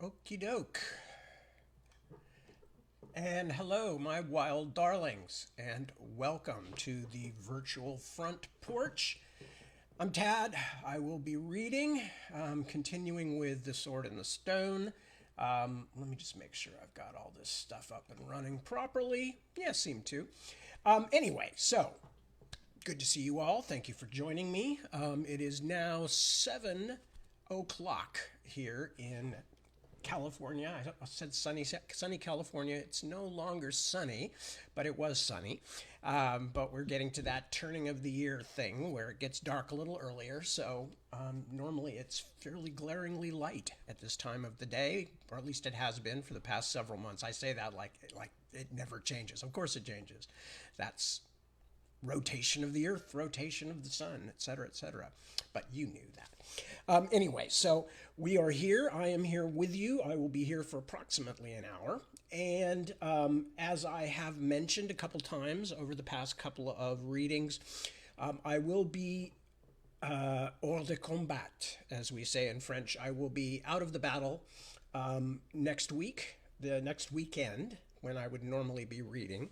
Okie doke. And hello, my wild darlings, and welcome to the virtual front porch. I'm Tad. I will be reading, continuing with The Sword and the Stone. Let me just make sure I've got all this stuff up and running properly. Yeah, seem to. Anyway, so good to see you all. Thank you for joining me. It is now 7 o'clock here in California. I said sunny California. It's no longer sunny, but it was sunny. But we're getting to that turning of the year thing where it gets dark a little earlier. So normally it's fairly glaringly light at this time of the day, or at least it has been for the past several months. I say that like it never changes. Of course it changes. That's rotation of the earth, rotation of the sun, etc., etc. But you knew that. Anyway, so we are here. I am here with you. I will be here for approximately an hour. And as I have mentioned a couple times over the past couple of readings, I will be hors de combat, as we say in French. I will be out of the battle next week, the next weekend, when I would normally be reading,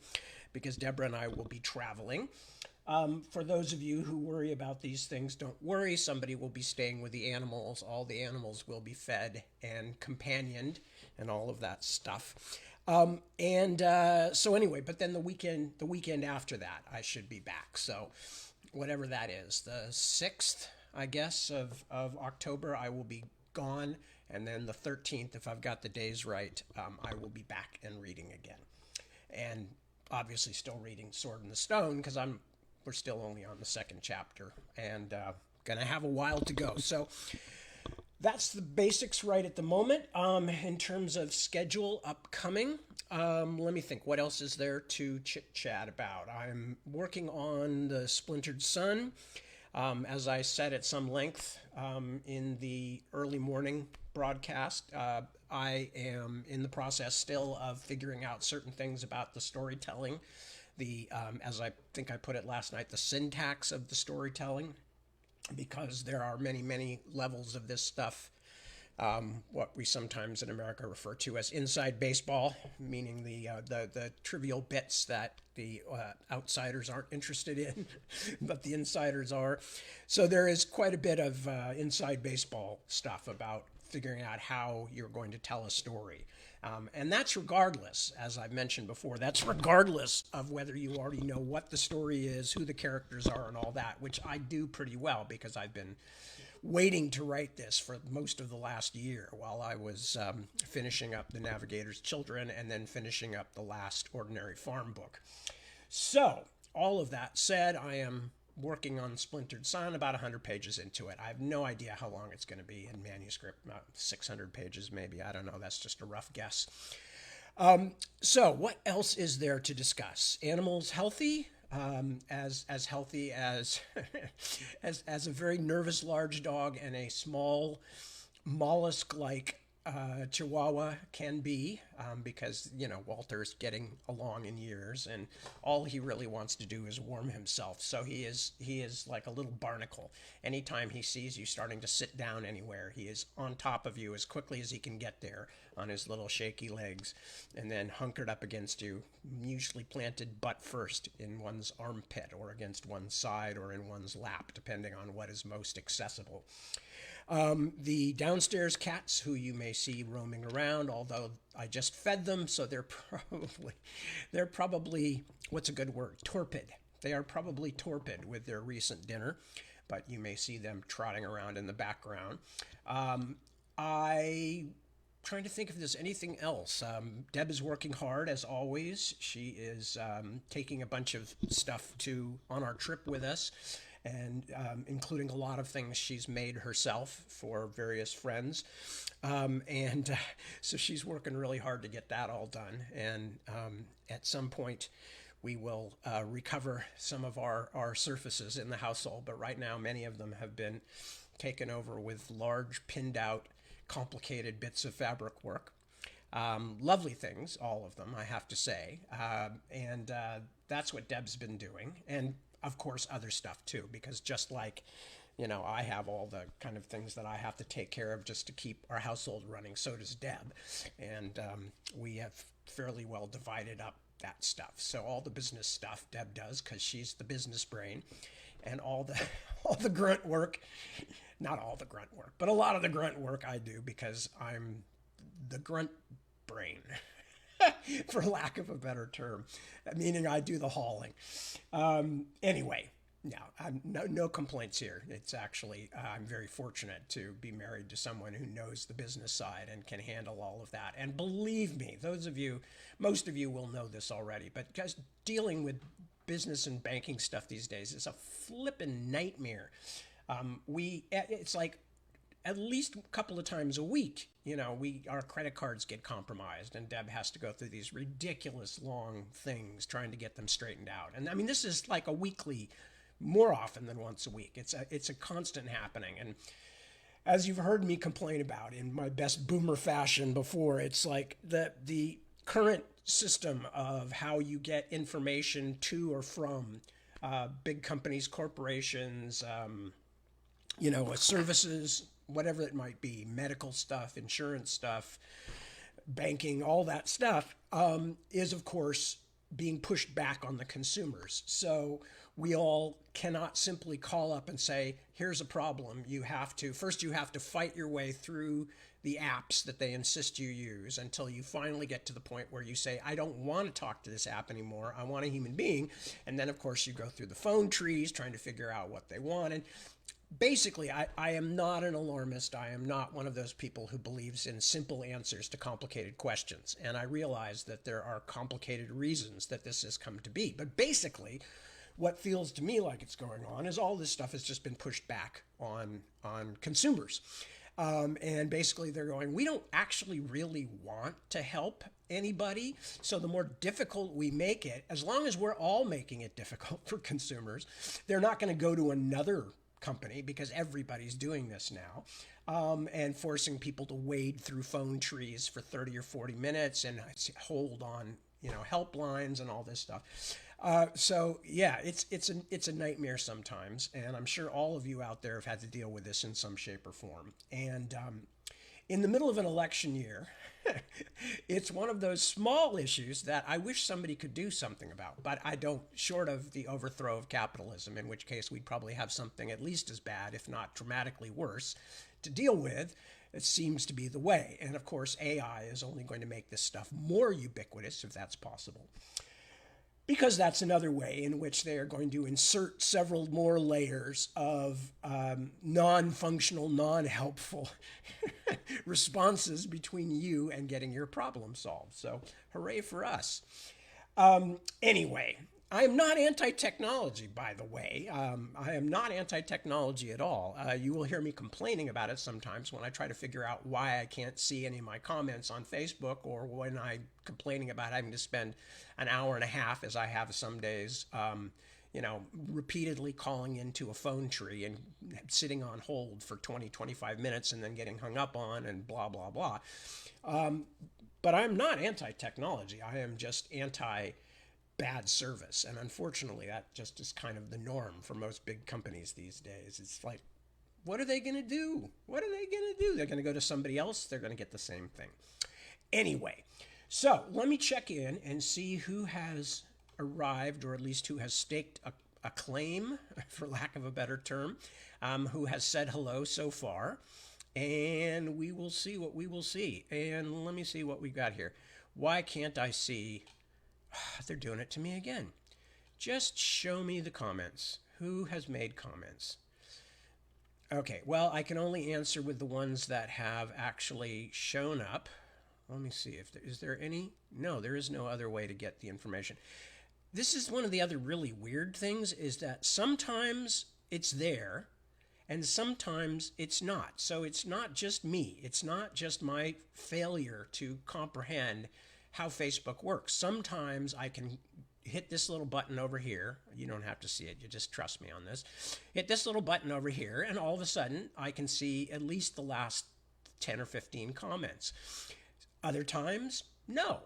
because Deborah and I will be traveling. For those of you who worry about these things, don't worry. Somebody will be staying with the animals. All the animals will be fed and companioned and all of that stuff. So anyway, but then the weekend after that, I should be back. So whatever that is, the 6th, I guess, of October, I will be gone. And then the 13th, if I've got the days right, I will be back and reading again. And obviously still reading Sword in the Stone because we're still only on the second chapter and gonna have a while to go. So that's the basics right at the moment. In terms of schedule upcoming, let me think. What else is there to chit chat about? I'm working on the Splintered Sun. As I said at some length in the early morning broadcast, I am in the process still of figuring out certain things about the storytelling, as I think I put it last night, the syntax of the storytelling, because there are many, many levels of this stuff. What we sometimes in America refer to as inside baseball, meaning the trivial bits that the outsiders aren't interested in, but the insiders are. So there is quite a bit of inside baseball stuff about figuring out how you're going to tell a story. And that's regardless, as I've mentioned before, that's regardless of whether you already know what the story is, who the characters are, and all that, which I do pretty well because I've been waiting to write this for most of the last year while I was finishing up The Navigator's Children and then finishing up the last Ordinary Farm book. So, all of that said, I am working on Splintered Sun, about 100 pages into it. I have no idea how long it's going to be in manuscript, about 600 pages maybe. I don't know. That's just a rough guess. So, what else is there to discuss? Animals healthy? As healthy as as a very nervous large dog and a small mollusk like Chihuahua can be, because Walter's getting along in years, and all he really wants to do is warm himself. So he is like a little barnacle. Anytime he sees you starting to sit down anywhere, he is on top of you as quickly as he can get there on his little shaky legs, and then hunkered up against you, usually planted butt first in one's armpit or against one's side or in one's lap, depending on what is most accessible. The downstairs cats, who you may see roaming around, although I just fed them, so they're probably what's a good word? Torpid. They are probably torpid with their recent dinner, but you may see them trotting around in the background. I trying to think if there's anything else. Deb is working hard as always. She is taking a bunch of stuff on our trip with us, and including a lot of things she's made herself for various friends. And so she's working really hard to get that all done. And at some point, we will recover some of our surfaces in the household. But right now, many of them have been taken over with large, pinned out, complicated bits of fabric work. Lovely things, all of them, I have to say. And that's what Deb's been doing. And of course, other stuff too, because just like I have all the kind of things that I have to take care of just to keep our household running. So does Deb. And we have fairly well divided up that stuff. So all the business stuff Deb does because she's the business brain, and all the all the grunt work, not all the grunt work, but a lot of the grunt work I do because I'm the grunt brain. For lack of a better term, meaning I do the hauling. Anyway, no complaints here. It's actually, I'm very fortunate to be married to someone who knows the business side and can handle all of that. And believe me, most of you will know this already, but guys, dealing with business and banking stuff these days is a flippin' nightmare. It's like at least a couple of times a week, our credit cards get compromised, and Deb has to go through these ridiculous long things trying to get them straightened out. And I mean, this is like a weekly, more often than once a week. It's a constant happening. And as you've heard me complain about in my best boomer fashion before, it's like the current system of how you get information to or from big companies, corporations, services, whatever it might be, medical stuff, insurance stuff, banking, all that stuff, is of course being pushed back on the consumers. So we all cannot simply call up and say, here's a problem. You have to fight your way through the apps that they insist you use until you finally get to the point where you say, I don't want to talk to this app anymore. I want a human being. And then of course you go through the phone trees trying to figure out what they want. And basically, I am not an alarmist. I am not one of those people who believes in simple answers to complicated questions. And I realize that there are complicated reasons that this has come to be. But basically, what feels to me like it's going on is all this stuff has just been pushed back on consumers. And basically they're going, we don't actually really want to help anybody. So the more difficult we make it, as long as we're all making it difficult for consumers, they're not going to go to another company because everybody's doing this now, and forcing people to wade through phone trees for 30 or 40 minutes and hold on, helplines and all this stuff. So yeah, it's a nightmare sometimes, and I'm sure all of you out there have had to deal with this in some shape or form. And in the middle of an election year, it's one of those small issues that I wish somebody could do something about, but I don't, short of the overthrow of capitalism, in which case we'd probably have something at least as bad, if not dramatically worse, to deal with. It seems to be the way. And of course, AI is only going to make this stuff more ubiquitous, if that's possible, because that's another way in which they are going to insert several more layers of non-functional, non-helpful responses between you and getting your problem solved. So hooray for us. Anyway, I am not anti-technology, by the way. I am not anti-technology at all. You will hear me complaining about it sometimes when I try to figure out why I can't see any of my comments on Facebook, or when I'm complaining about having to spend an hour and a half, as I have some days, repeatedly calling into a phone tree and sitting on hold for 20, 25 minutes and then getting hung up on and blah, blah, blah. But I'm not anti-technology. I am just anti-bad service. And unfortunately, that just is kind of the norm for most big companies these days. It's like, what are they going to do? What are they going to do? They're going to go to somebody else. They're going to get the same thing. Anyway, so let me check in and see who has arrived, or at least who has staked a claim, for lack of a better term, who has said hello so far. And we will see what we will see. And let me see what we got here. Why can't I see? They're doing it to me again. Just show me the comments. Who has made comments? Okay, well, I can only answer with the ones that have actually shown up. Let me see if is there any. No, there is no other way to get the information. This is one of the other really weird things, is that sometimes it's there and sometimes it's not. So it's not just me. It's not just my failure to comprehend how Facebook works. Sometimes I can hit this little button over here. You don't have to see it. You just trust me on this. Hit this little button over here, and all of a sudden I can see at least the last 10 or 15 comments. Other times, no.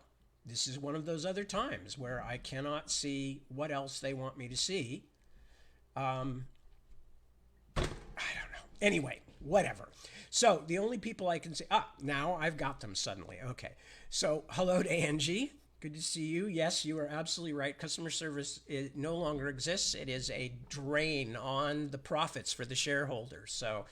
This is one of those other times where I cannot see what else they want me to see. Anyway, whatever. So the only people I can say, now I've got them suddenly. Okay. So hello to Angie. Good to see you. Yes, you are absolutely right. Customer service no longer exists. It is a drain on the profits for the shareholders. So,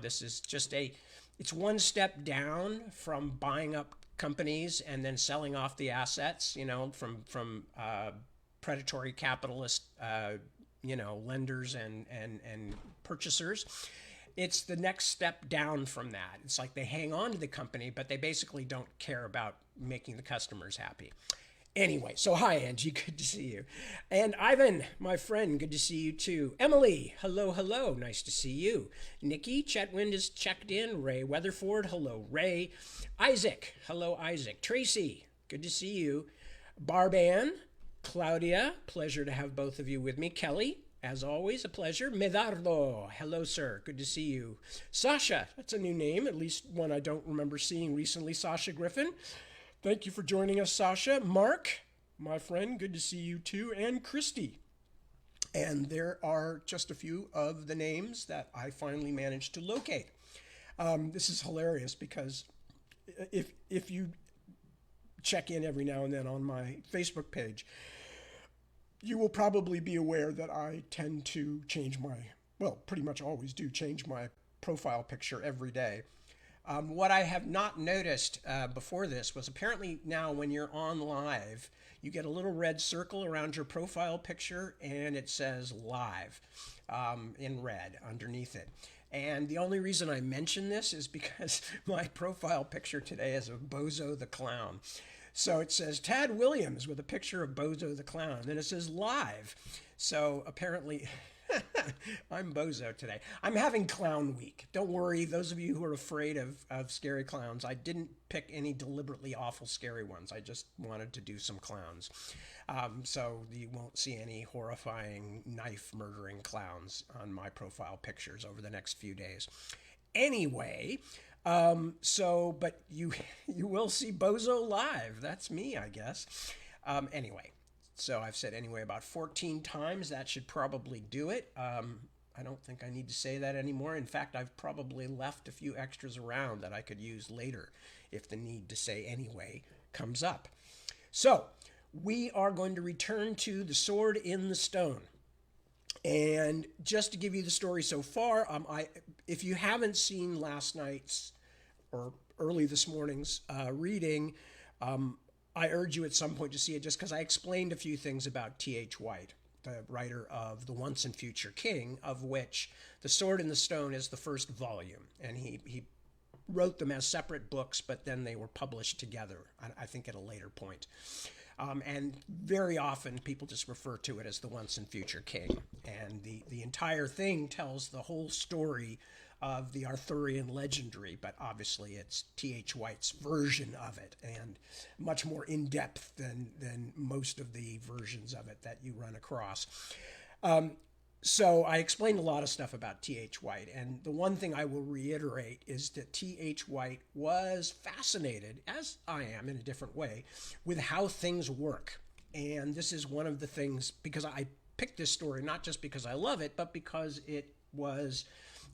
this is just it's one step down from buying up companies and then selling off the assets, from predatory capitalist, lenders and purchasers. It's the next step down from that. It's like they hang on to the company, but they basically don't care about making the customers happy. Anyway, so hi, Angie. Good to see you. And Ivan, my friend, good to see you too. Emily, hello, hello. Nice to see you. Nikki, Chetwynd is checked in. Ray Weatherford, hello, Ray. Isaac, hello, Isaac. Tracy, good to see you. Barban, Claudia, pleasure to have both of you with me. Kelly, as always, a pleasure. Medardo, hello, sir. Good to see you. Sasha, that's a new name, at least one I don't remember seeing recently. Sasha Griffin. Thank you for joining us, Sasha. Mark, my friend, good to see you too. And Christy. And there are just a few of the names that I finally managed to locate. This is hilarious because if you check in every now and then on my Facebook page, you will probably be aware that I tend to pretty much always do change my profile picture every day. What I have not noticed before this was apparently now when you're on live, you get a little red circle around your profile picture and it says live in red underneath it. And the only reason I mention this is because my profile picture today is of Bozo the Clown. So it says Tad Williams with a picture of Bozo the Clown. Then it says live. So apparently I'm Bozo today. I'm having clown week. Don't worry, those of you who are afraid of scary clowns, I didn't pick any deliberately awful scary ones. I just wanted to do some clowns. So you won't see any horrifying knife murdering clowns on my profile pictures over the next few days. Anyway, but you will see Bozo live. That's me, I guess. Anyway. So I've said anyway about 14 times. That should probably do it. I don't think I need to say that anymore. In fact, I've probably left a few extras around that I could use later if the need to say anyway comes up. So we are going to return to The Sword in the Stone. And just to give you the story so far, if you haven't seen last night's or early this morning's reading, I urge you at some point to see it just because I explained a few things about T.H. White, the writer of The Once and Future King, of which The Sword in the Stone is the first volume. And he wrote them as separate books, but then they were published together, I think at a later point. And very often people just refer to it as The Once and Future King. And the entire thing tells the whole story of the Arthurian legendary, but obviously it's T.H. White's version of it and much more in-depth than most of the versions of it that you run across. So I explained a lot of stuff about T.H. White, and the one thing I will reiterate is that T.H. White was fascinated, as I am in a different way, with how things work. And this is one of the things, because I picked this story not just because I love it, but because it was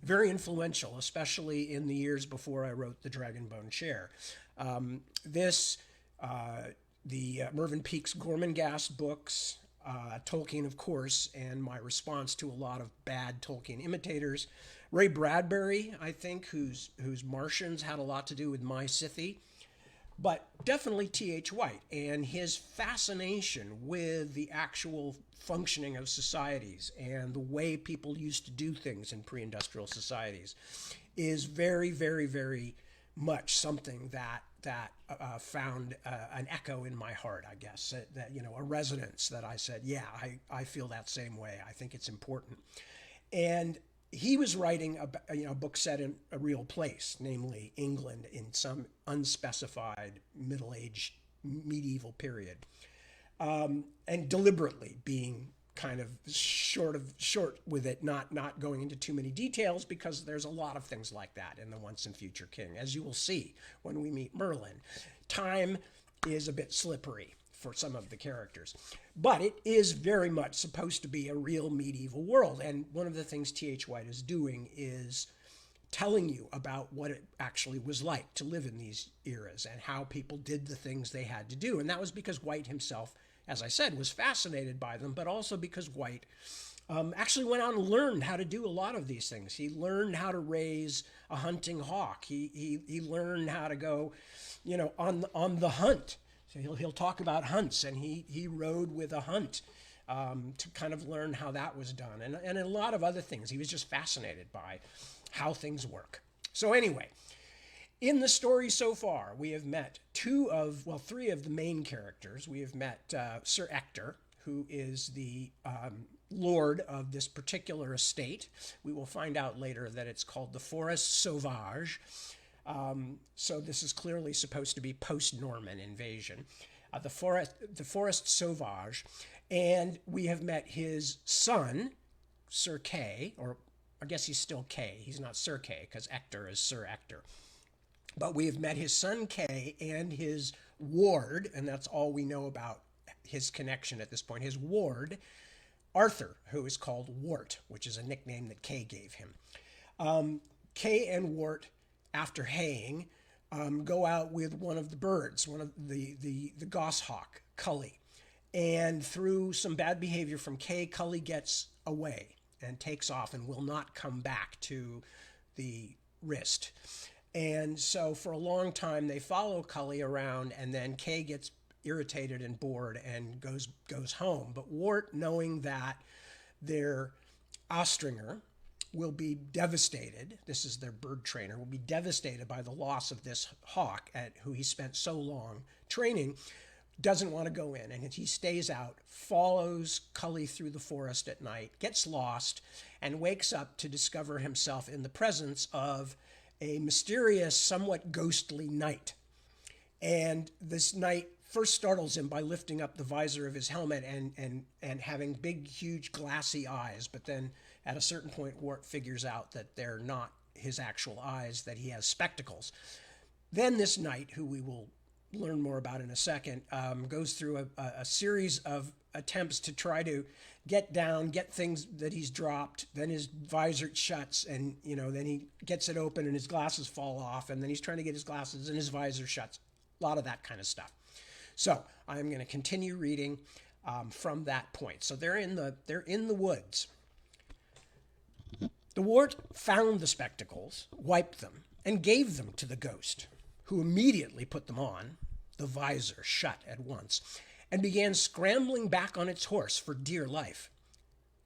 very influential, especially in the years before I wrote The Dragonbone Chair. The Mervyn Peake's Gormenghast books, Tolkien, of course, and my response to a lot of bad Tolkien imitators. Ray Bradbury, I think, whose Martians had a lot to do with My Scythie. But definitely T.H. White and his fascination with the actual functioning of societies and the way people used to do things in pre-industrial societies is very, very, very much something that found an echo in my heart, I guess, that a resonance that I said, yeah, I feel that same way. I think it's important. And he was writing a book set in a real place, namely England, in some unspecified middle-aged medieval period, and deliberately being kind of short with it, not going into too many details, because there's a lot of things like that in The Once and Future King, as you will see when we meet Merlin. Time is a bit slippery for some of the characters. But it is very much supposed to be a real medieval world. And one of the things T.H. White is doing is telling you about what it actually was like to live in these eras and how people did the things they had to do. And that was because White himself, as I said, was fascinated by them, but also because White actually went on and learned how to do a lot of these things. He learned how to raise a hunting hawk. He learned how to go, on the hunt. So he'll talk about hunts, and he rode with a hunt to kind of learn how that was done, and a lot of other things. He was just fascinated by how things work. So anyway, in the story so far, we have met three of the main characters. We have met Sir Ector, who is the lord of this particular estate. We will find out later that it's called the Forest Sauvage. So this is clearly supposed to be post-Norman invasion. The Forest Sauvage. And we have met his son, Sir Kay, or I guess he's still Kay. He's not Sir Kay, because Ector is Sir Ector. But we have met his son Kay and his ward, and that's all we know about his connection at this point. His ward, Arthur, who is called Wart, which is a nickname that Kay gave him. Kay and Wart, after haying, go out with one of the birds, one of the goshawk, Cully. And through some bad behavior from Kay, Cully gets away and takes off and will not come back to the Rist. And so for a long time, they follow Cully around, and then Kay gets irritated and bored and goes home. But Wart, knowing that their Ostringer will be devastated, this is their bird trainer, will be devastated by the loss of this hawk who he spent so long training, doesn't want to go in, and he stays out, follows Cully through the forest at night, gets lost, and wakes up to discover himself in the presence of a mysterious, somewhat ghostly knight. And this knight first startles him by lifting up the visor of his helmet and having big, huge, glassy eyes, but then at a certain point, Wart figures out that they're not his actual eyes, that he has spectacles. Then this knight, who we will learn more about in a second, goes through a series of attempts to try to get things that he's dropped. Then his visor shuts, and then he gets it open and his glasses fall off, and then he's trying to get his glasses and his visor shuts. A lot of that kind of stuff. So I'm going to continue reading from that point. So they're in the woods. The Wart found the spectacles, wiped them, and gave them to the ghost, who immediately put them on, the visor shut at once, and began scrambling back on its horse for dear life.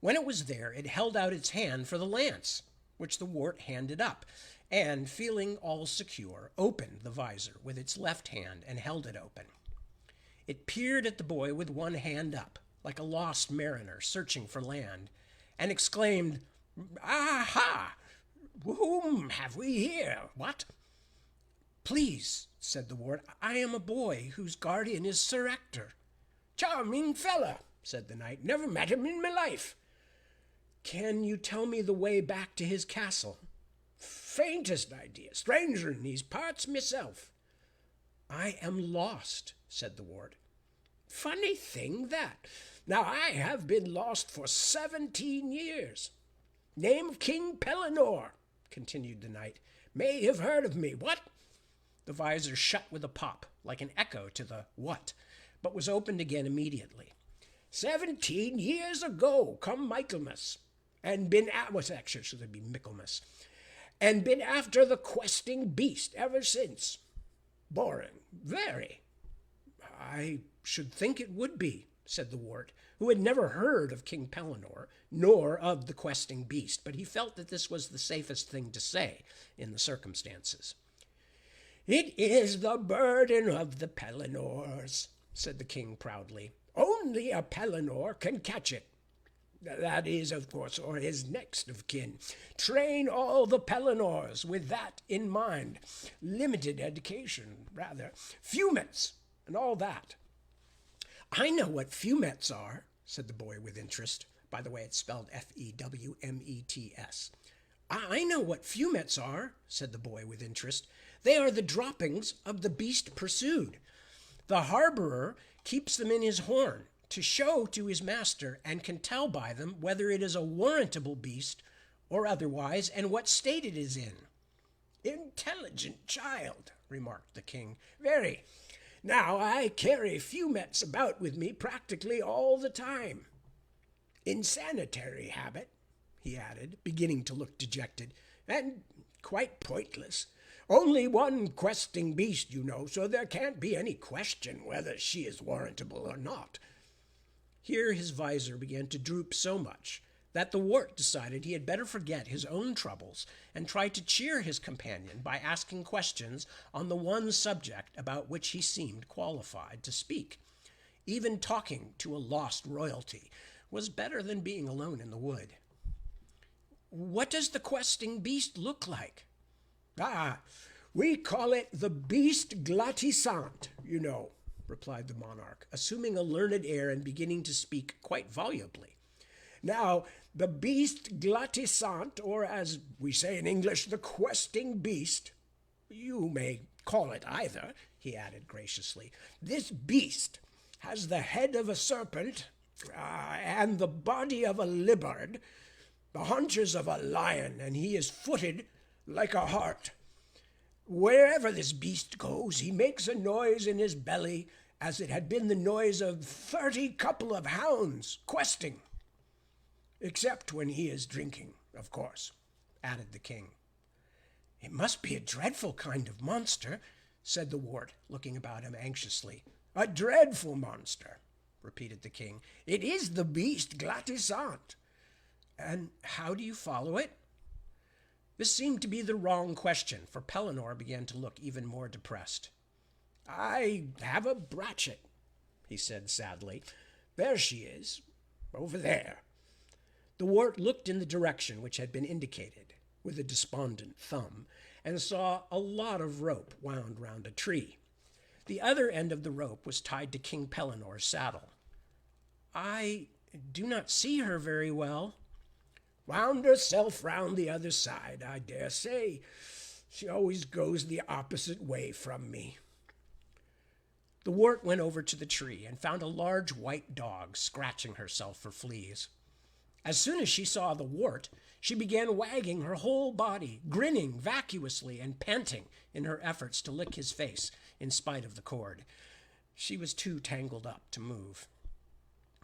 When it was there, it held out its hand for the lance, which the Wart handed up, and, feeling all secure, opened the visor with its left hand and held it open. It peered at the boy with one hand up, like a lost mariner searching for land, and exclaimed, "Aha! Whom have we here? What?" "Please," said the Wart, "I am a boy whose guardian is Sir Ector." "Charming fella," said the knight. "Never met him in my life." "Can you tell me the way back to his castle?" "Faintest idea. Stranger in these parts myself." "I am lost," said the Wart. "Funny thing that. Now I have been lost for 17 years. Name of King Pellinore," continued the knight. "May have heard of me. What?" The visor shut with a pop, like an echo to the "what," but was opened again immediately. 17 years ago, come Michaelmas, and been at what's actually should be Michaelmas, and been after the questing beast ever since. Boring, very." "I should think it would be," said the Wart, who had never heard of King Pellinore, nor of the questing beast, but he felt that this was the safest thing to say in the circumstances. "It is the burden of the Pellinores," said the king proudly. "Only a Pellinore can catch it. That is, of course, or his next of kin. Train all the Pellinores with that in mind. Limited education, rather. Fumets, and all that." "I know what fumets are," said the boy with interest. By the way, it's spelled Fewmets. "I know what fumets are," said the boy with interest. "They are the droppings of the beast pursued. The harborer keeps them in his horn to show to his master, and can tell by them whether it is a warrantable beast or otherwise, and what state it is in." "Intelligent child," remarked the king. "Very. Now, I carry fumets about with me practically all the time. In sanitary habit," he added, beginning to look dejected, "and quite pointless. Only one questing beast, you know, so there can't be any question whether she is warrantable or not." Here his visor began to droop so much that the wart decided he had better forget his own troubles and try to cheer his companion by asking questions on the one subject about which he seemed qualified to speak. Even talking to a lost royalty was better than being alone in the wood. "What does the questing beast look like?" "Ah, we call it the beast glatisant, you know," replied the monarch, assuming a learned air and beginning to speak quite volubly. "Now, the beast glatisant, or as we say in English, the questing beast, you may call it either," he added graciously. "This beast has the head of a serpent, and the body of a leopard, the haunches of a lion, and he is footed like a hart. Wherever this beast goes, he makes a noise in his belly as it had been the noise of 30 couple of hounds questing. Except when he is drinking, of course," added the king. "It must be a dreadful kind of monster," said the wart, looking about him anxiously. "A dreadful monster," repeated the king. "It is the beast glatisant." "And how do you follow it?" This seemed to be the wrong question, for Pellinore began to look even more depressed. "I have a brachet," he said sadly. "There she is, over there." The wart looked in the direction which had been indicated, with a despondent thumb, and saw a lot of rope wound round a tree. The other end of the rope was tied to King Pellinore's saddle. "I do not see her very well." "Wound herself round the other side, I dare say. She always goes the opposite way from me." The wart went over to the tree and found a large white dog scratching herself for fleas. As soon as she saw the wart, she began wagging her whole body, grinning vacuously and panting in her efforts to lick his face in spite of the cord. She was too tangled up to move.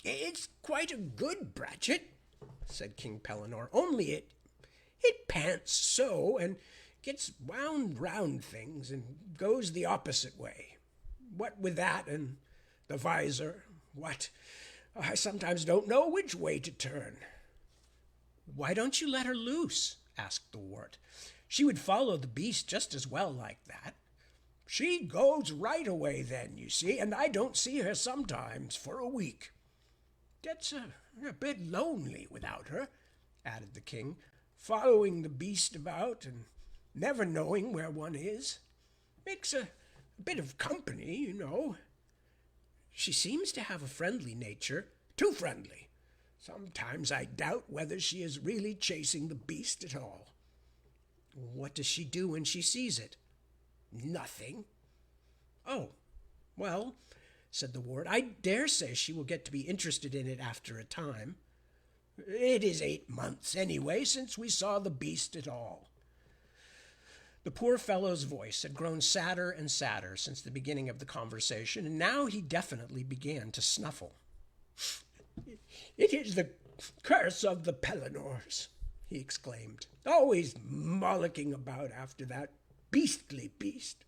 "It's quite a good brachet," said King Pellinore, "only it pants so, and gets wound round things, and goes the opposite way. What with that and the visor, I sometimes don't know which way to turn." "Why don't you let her loose?" asked the wart. "She would follow the beast just as well like that." "She goes right away then, you see, and I don't see her sometimes for a week. Gets a bit lonely without her," added the king, "following the beast about and never knowing where one is. Makes a bit of company, you know." "She seems to have a friendly nature." "Too friendly. Sometimes I doubt whether she is really chasing the beast at all." "What does she do when she sees it?" "Nothing." "Oh, well," said the wart, "I dare say she will get to be interested in it after a time." "It is 8 months, anyway, since we saw the beast at all." The poor fellow's voice had grown sadder and sadder since the beginning of the conversation, and now he definitely began to snuffle. "It is the curse of the Pellinores," he exclaimed, "always mollicking about after that beastly beast.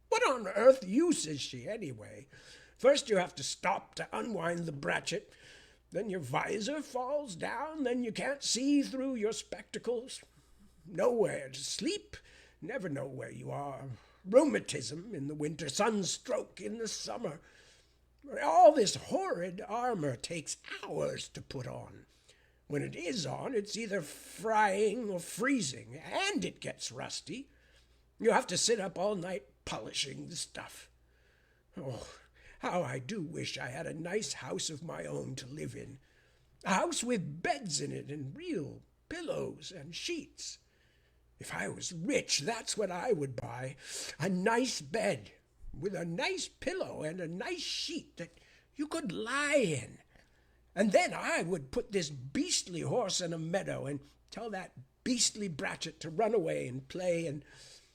What on earth use is she, anyway? First you have to stop to unwind the brachet, then your visor falls down, then you can't see through your spectacles. Nowhere to sleep, never know where you are. Rheumatism in the winter, sunstroke in the summer. All this horrid armor takes hours to put on. When it is on, it's either frying or freezing, and it gets rusty. You have to sit up all night polishing the stuff. Oh, how I do wish I had a nice house of my own to live in. A house with beds in it and real pillows and sheets. If I was rich, that's what I would buy. A nice bed with a nice pillow and a nice sheet that you could lie in. And then I would put this beastly horse in a meadow and tell that beastly Bratchett to run away and play and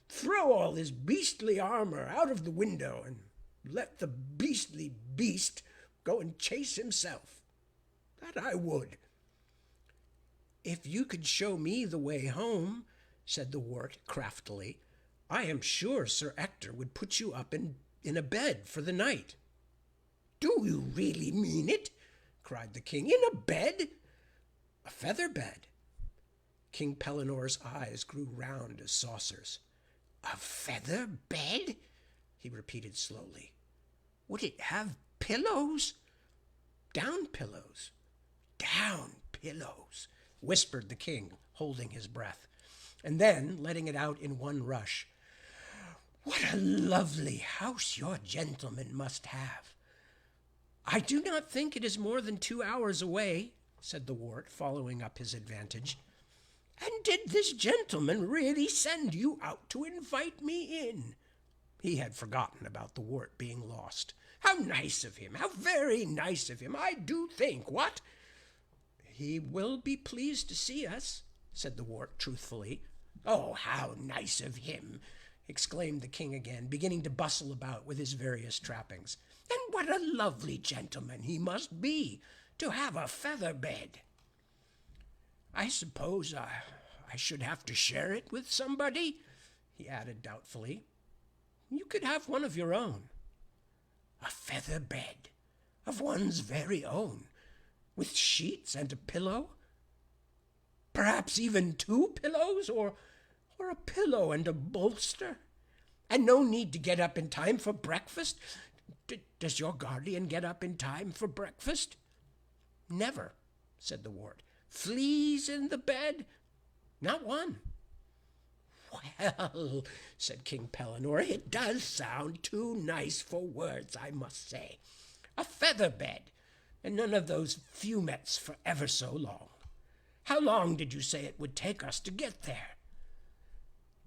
throw all his beastly armor out of the window and let the beastly beast go and chase himself. That I would. If you could show me the way home, said the wart craftily, I am sure Sir Ector would put you up in a bed for the night. Do you really mean it? Cried the king. In a bed? A feather bed. King Pelinor's eyes grew round as saucers. A feather bed? He repeated slowly. Would it have pillows? Down pillows. Down pillows, whispered the king, holding his breath, and then letting it out in one rush. What a lovely house your gentleman must have. I do not think it is more than 2 hours away, said the wart, following up his advantage. And did this gentleman really send you out to invite me in? He had forgotten about the wart being lost. How nice of him! How very nice of him! I do think, what? He will be pleased to see us, said the wart truthfully. Oh, how nice of him! Exclaimed the king again, beginning to bustle about with his various trappings. And what a lovely gentleman he must be, to have a feather bed. I suppose I should have to share it with somebody, he added doubtfully. You could have one of your own. A feather bed, of one's very own, with sheets and a pillow? Perhaps even 2 pillows, or a pillow and a bolster? And no need to get up in time for breakfast? Does your guardian get up in time for breakfast? Never, said the wart. Fleas in the bed? Not one. Well, said King Pellinore, it does sound too nice for words, I must say. A feather bed, and none of those fumets for ever so long. How long did you say it would take us to get there?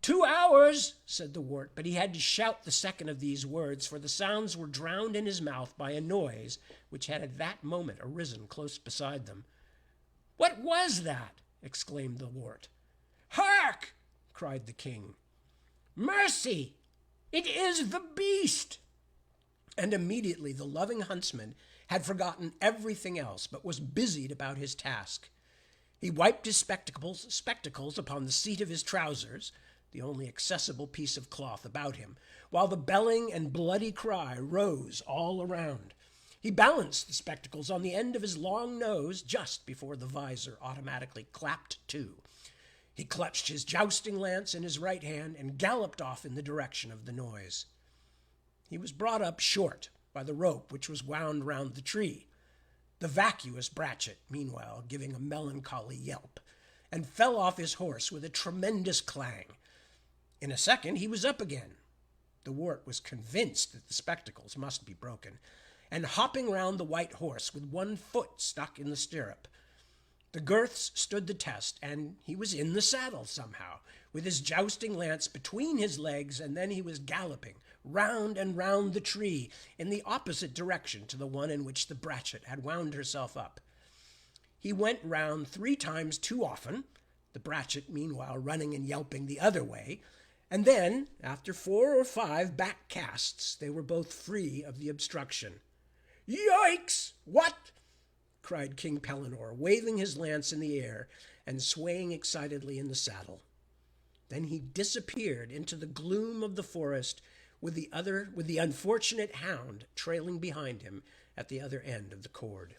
2 hours, said the wart, but he had to shout the second of these words, for the sounds were drowned in his mouth by a noise which had at that moment arisen close beside them. What was that? Exclaimed the wart. Hark! Cried the king. Mercy! It is the beast! And immediately the loving huntsman had forgotten everything else, but was busied about his task. He wiped his spectacles upon the seat of his trousers, the only accessible piece of cloth about him, while the belling and bloody cry rose all around. He balanced the spectacles on the end of his long nose just before the visor automatically clapped to. He clutched his jousting lance in his right hand and galloped off in the direction of the noise. He was brought up short by the rope which was wound round the tree, the vacuous Bratchett, meanwhile, giving a melancholy yelp, and fell off his horse with a tremendous clang. In a second he was up again. The wart was convinced that the spectacles must be broken, and hopping round the white horse with one foot stuck in the stirrup. The girths stood the test, and he was in the saddle somehow, with his jousting lance between his legs, and then he was galloping round and round the tree in the opposite direction to the one in which the Bratchett had wound herself up. He went round 3 times too often, the Bratchett meanwhile running and yelping the other way, and then, after 4 or 5 back casts, they were both free of the obstruction. Yikes! What? Cried King Pellinore, waving his lance in the air and swaying excitedly in the saddle. Then he disappeared into the gloom of the forest with the unfortunate hound trailing behind him at the other end of the cord.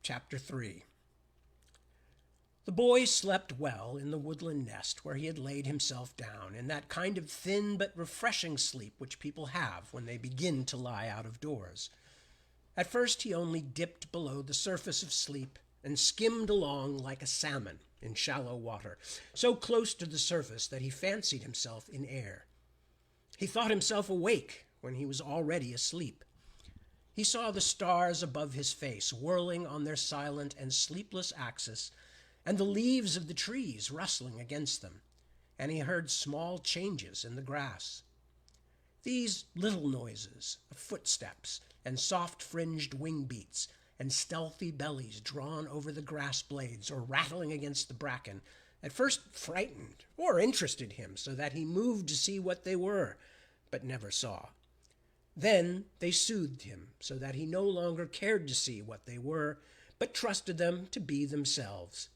Chapter 3. The boy slept well in the woodland nest where he had laid himself down, in that kind of thin but refreshing sleep which people have when they begin to lie out of doors. At first he only dipped below the surface of sleep and skimmed along like a salmon in shallow water, so close to the surface that he fancied himself in air. He thought himself awake when he was already asleep. He saw the stars above his face whirling on their silent and sleepless axis, and the leaves of the trees rustling against them. and he heard small changes in the grass. These little noises of footsteps and soft-fringed wing beats and stealthy bellies drawn over the grass blades or rattling against the bracken at first frightened or interested him so that he moved to see what they were, but never saw. Then they soothed him so that he no longer cared to see what they were, but trusted them to be themselves.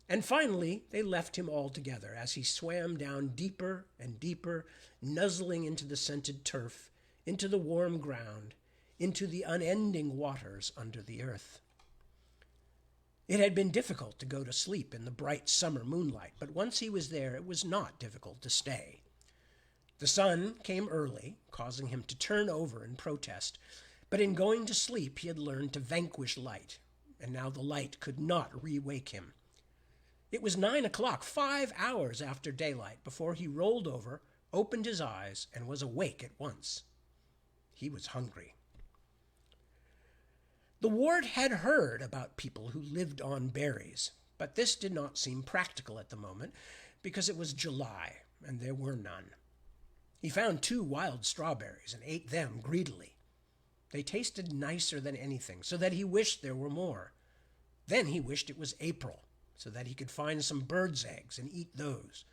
And finally they left him altogether as he swam down deeper and deeper, nuzzling into the scented turf, into the warm ground, into the unending waters under the earth. It had been difficult to go to sleep in the bright summer moonlight, but once he was there it was not difficult to stay. The sun came early, causing him to turn over in protest, but in going to sleep he had learned to vanquish light, and now the light could not re-wake him. It was 9 o'clock, 5 hours after daylight, before he rolled over, opened his eyes, and was awake at once. He was hungry. The ward had heard about people who lived on berries, but this did not seem practical at the moment, because it was July, and there were none. He found 2 wild strawberries and ate them greedily. They tasted nicer than anything, so that he wished there were more. Then he wished it was April, so that he could find some birds' eggs and eat those.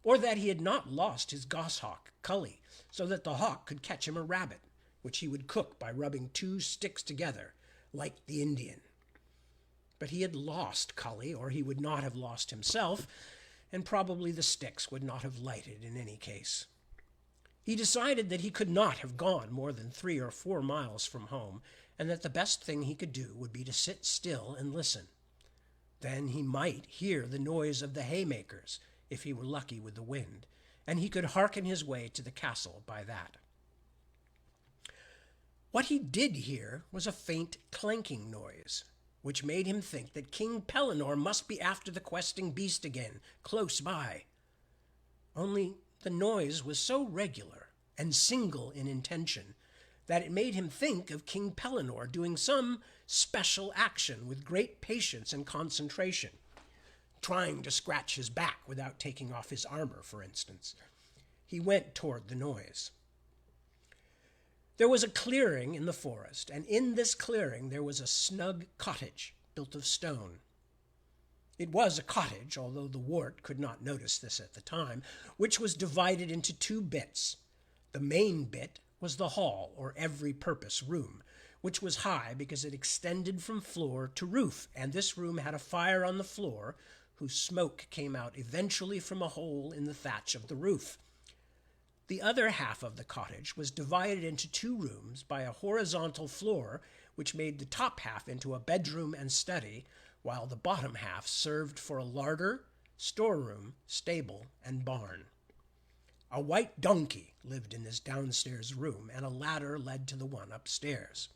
Or that he had not lost his goshawk, Cully, so that the hawk could catch him a rabbit, which he would cook by rubbing 2 sticks together, like the Indian. But he had lost Cully, or he would not have lost himself, and probably the sticks would not have lighted in any case. He decided that he could not have gone more than 3 or 4 miles from home, and that the best thing he could do would be to sit still and listen. Then he might hear the noise of the haymakers, if he were lucky with the wind, and he could hearken his way to the castle by that. What he did hear was a faint clanking noise, which made him think that King Pellinore must be after the questing beast again, close by. Only the noise was so regular and single in intention that it made him think of King Pellinore doing some special action with great patience and concentration, trying to scratch his back without taking off his armor, for instance. He went toward the noise. There was a clearing in the forest, and in this clearing there was a snug cottage built of stone. It was a cottage, although the wart could not notice this at the time, which was divided into 2 bits. The main bit was the hall, or every-purpose room, which was high because it extended from floor to roof, and this room had a fire on the floor, whose smoke came out eventually from a hole in the thatch of the roof. The other half of the cottage was divided into 2 rooms by a horizontal floor, which made the top half into a bedroom and study, while the bottom half served for a larder, storeroom, stable, and barn. A white donkey lived in this downstairs room, and a ladder led to the one upstairs.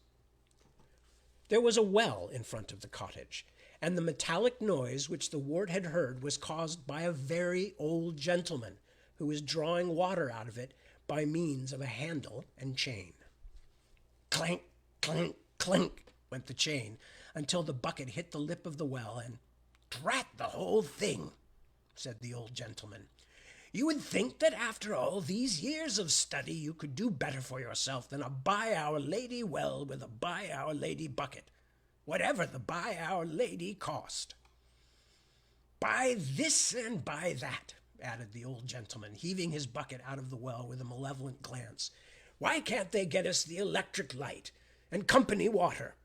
There was a well in front of the cottage, and the metallic noise which the wart had heard was caused by a very old gentleman who was drawing water out of it by means of a handle and chain. Clank, clank, clink went the chain, until the bucket hit the lip of the well, and "Drat the whole thing," said the old gentleman. "You would think that after all these years of study you could do better for yourself than a By Our Lady well with a By Our Lady bucket, whatever the By Our Lady cost." "Buy this and buy that," added the old gentleman, heaving his bucket out of the well with a malevolent glance. "Why can't they get us the electric light and company water?"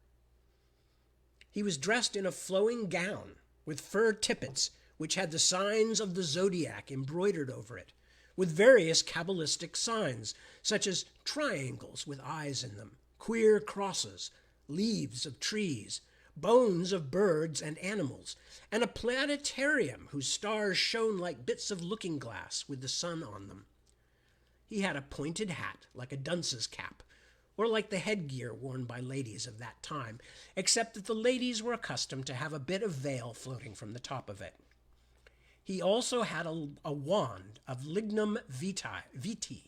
He was dressed in a flowing gown with fur tippets, which had the signs of the zodiac embroidered over it, with various cabalistic signs, such as triangles with eyes in them, queer crosses, leaves of trees, bones of birds and animals, and a planetarium whose stars shone like bits of looking-glass with the sun on them. He had a pointed hat like a dunce's cap, or like the headgear worn by ladies of that time, except that the ladies were accustomed to have a bit of veil floating from the top of it. He also had a wand of lignum vitae, Lignum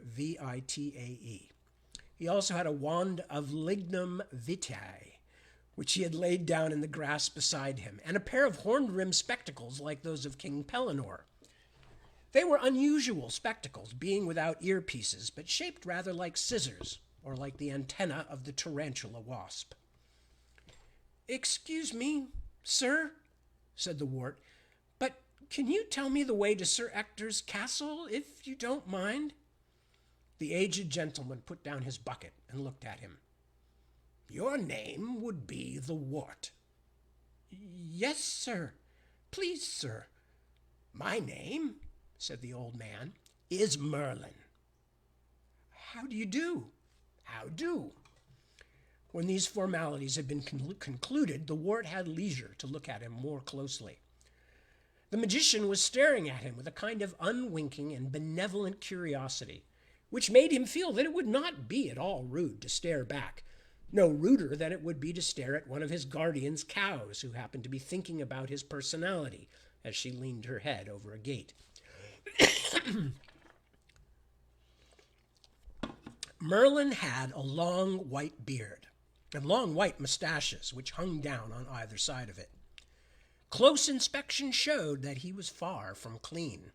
vitae, He also had a wand of lignum vitae, which he had laid down in the grass beside him, and a pair of horn-rimmed spectacles like those of King Pellinore. They were unusual spectacles, being without earpieces, but shaped rather like scissors, or like the antenna of the tarantula wasp. "Excuse me, sir," said the wart, "but can you tell me the way to Sir Ector's castle, if you don't mind?" The aged gentleman put down his bucket and looked at him. "Your name would be the wart." "Yes, sir. Please, sir." "My name," said the old man, "is Merlin." "How do you do?" "How do?" When these formalities had been concluded, the wart had leisure to look at him more closely. The magician was staring at him with a kind of unwinking and benevolent curiosity, which made him feel that it would not be at all rude to stare back, no ruder than it would be to stare at one of his guardian's cows who happened to be thinking about his personality as she leaned her head over a gate. Merlin had a long white beard and long white mustaches which hung down on either side of it. Close inspection showed that he was far from clean.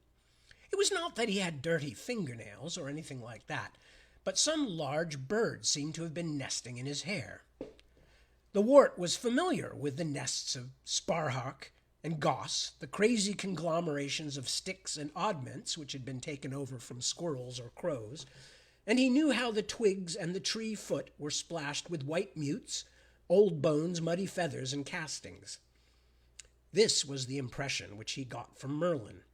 It was not that he had dirty fingernails or anything like that, but some large bird seemed to have been nesting in his hair. The wart was familiar with the nests of sparhawk and goss, the crazy conglomerations of sticks and oddments which had been taken over from squirrels or crows, and he knew how the twigs and the tree foot were splashed with white mutes, old bones, muddy feathers, and castings. This was the impression which he got from Merlin.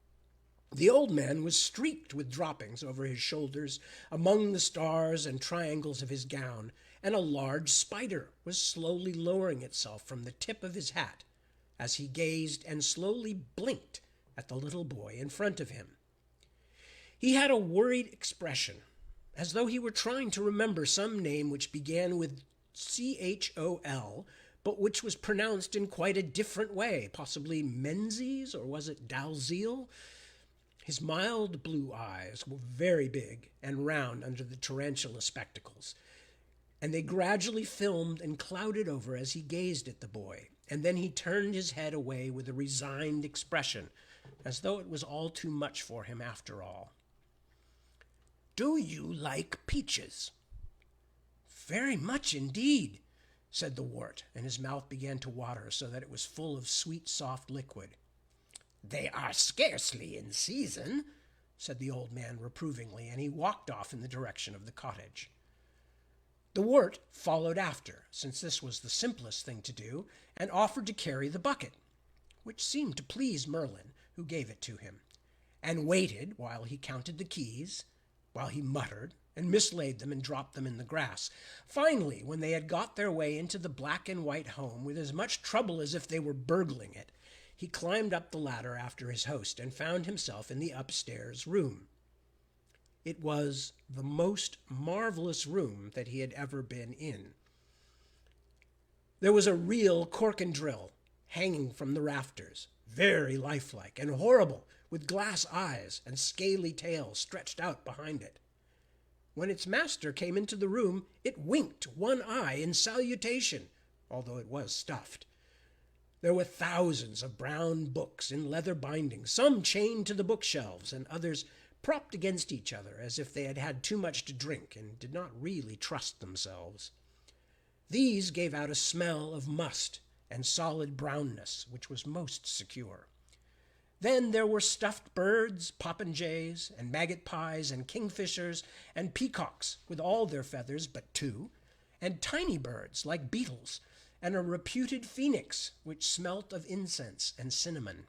The old man was streaked with droppings over his shoulders, among the stars and triangles of his gown, and a large spider was slowly lowering itself from the tip of his hat as he gazed and slowly blinked at the little boy in front of him. He had a worried expression, as though he were trying to remember some name which began with Chol, but which was pronounced in quite a different way, possibly Menzies, or was it Dalziel? His mild blue eyes were very big and round under the tarantula spectacles, and they gradually filmed and clouded over as he gazed at the boy, and then he turned his head away with a resigned expression, as though it was all too much for him after all. "Do you like peaches?" "Very much indeed," said the wart, and his mouth began to water so that it was full of sweet, soft liquid. "They are scarcely in season," said the old man reprovingly, and he walked off in the direction of the cottage. The wart followed after, since this was the simplest thing to do, and offered to carry the bucket, which seemed to please Merlin, who gave it to him, and waited while he counted the keys, while he muttered and mislaid them and dropped them in the grass. Finally, when they had got their way into the black and white home with as much trouble as if they were burgling it, he climbed up the ladder after his host and found himself in the upstairs room. It was the most marvelous room that he had ever been in. There was a real cork and drill hanging from the rafters, very lifelike and horrible, with glass eyes and scaly tail stretched out behind it. When its master came into the room, it winked one eye in salutation, although it was stuffed. There were thousands of brown books in leather bindings, some chained to the bookshelves and others propped against each other as if they had had too much to drink and did not really trust themselves. These gave out a smell of must and solid brownness, which was most secure. Then there were stuffed birds, popinjays, and maggot pies, and kingfishers, and peacocks with all their feathers but two, and tiny birds like beetles, and a reputed phoenix which smelt of incense and cinnamon.